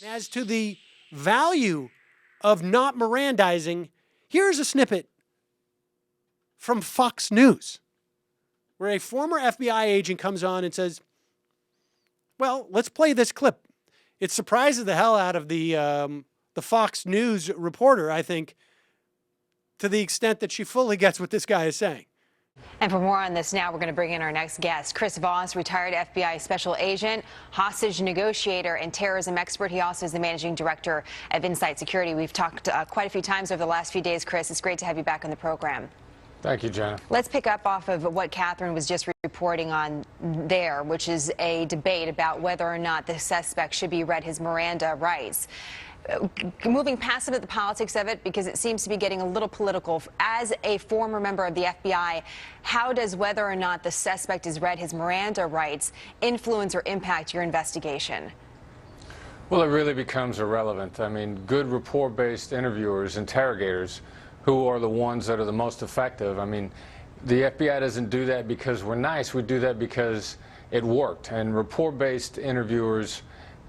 As to the value of not Mirandizing, here's a snippet from Fox News, where a former FBI agent comes on and says, well, let's play this clip. It surprises the hell out of the Fox News reporter, I think, to the extent that she fully gets what this guy is saying. And for more on this now, we're going to bring in our next guest, Chris Voss, retired FBI special agent, hostage negotiator, and terrorism expert. He also is the managing director of Insight Security. We've talked quite a few times over the last few days, Chris. It's great to have you back on the program. Thank you, Jenna. Let's pick up off of what Catherine was just reporting on there, which is a debate about whether or not the suspect should be read his Miranda rights. Moving past some of the politics of it, because it seems to be getting a little political. As a former member of the FBI, how does whether or not the suspect has read his Miranda rights influence or impact your investigation? Well, it really becomes irrelevant. I mean, good rapport-based interviewers, interrogators, who are the ones that are the most effective. I mean, the FBI doesn't do that because we're nice. We do that because it worked. And rapport-based interviewers,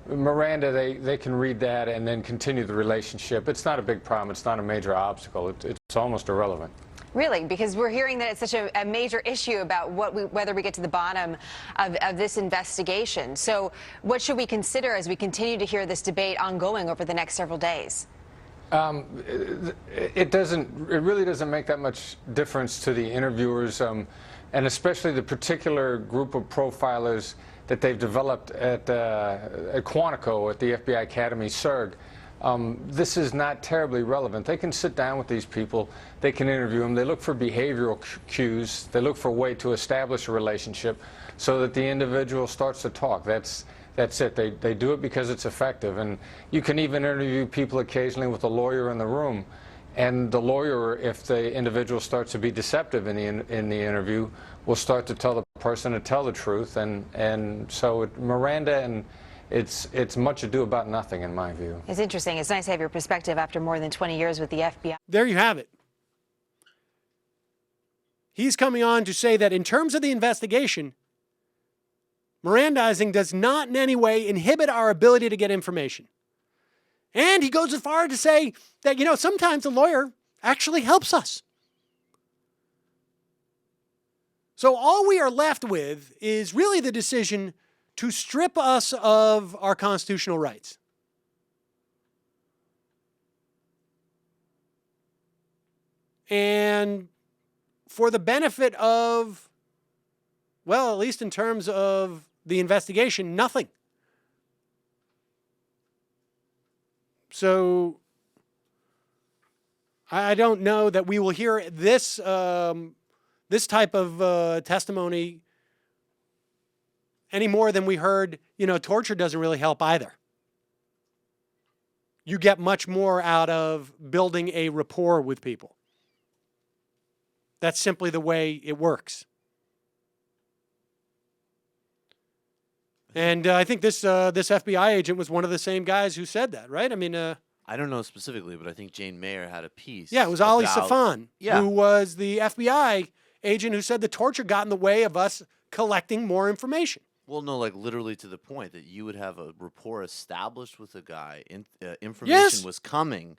Miranda, they can read that and then continue the relationship. It's not a big problem. It's not a major obstacle. It's almost irrelevant. Really? Because we're hearing that it's such a major issue about whether we get to the bottom of this investigation. So what should we consider as we continue to hear this debate ongoing over the next several days? It really doesn't make that much difference to the interviewers, and especially the particular group of profilers that they've developed at Quantico, at the FBI Academy, SERG. This is not terribly relevant. They can sit down with these people. They can interview them. They look for behavioral cues. They look for a way to establish a relationship so that the individual starts to talk. That's it. They do it because it's effective. And you can even interview people occasionally with a lawyer in the room. And the lawyer, if the individual starts to be deceptive in the interview, will start to tell the person to tell the truth. And so Miranda, and it's much ado about nothing, in my view. It's interesting. It's nice to have your perspective after more than 20 years with the FBI. There you have it. He's coming on to say that in terms of the investigation, Mirandizing does not in any way inhibit our ability to get information. And he goes as far to say that, sometimes a lawyer actually helps us. So all we are left with is really the decision to strip us of our constitutional rights. And for the benefit of, well, at least in terms of the investigation, nothing. So I don't know that we will hear this this type of testimony any more than we heard. Torture doesn't really help either. You get much more out of building a rapport with people. That's simply the way it works. And I think this FBI agent was one of the same guys who said that, right? I mean, I don't know specifically, but I think Jane Mayer had a piece. Yeah, it was Ali Safan, who was the FBI agent who said the torture got in the way of us collecting more information. Well, no, like literally to the point that you would have a rapport established with a guy, information was coming,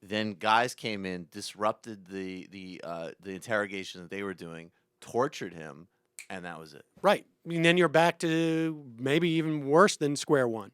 then guys came in, disrupted the interrogation that they were doing, tortured him, and that was it. Right. And then you're back to maybe even worse than square one.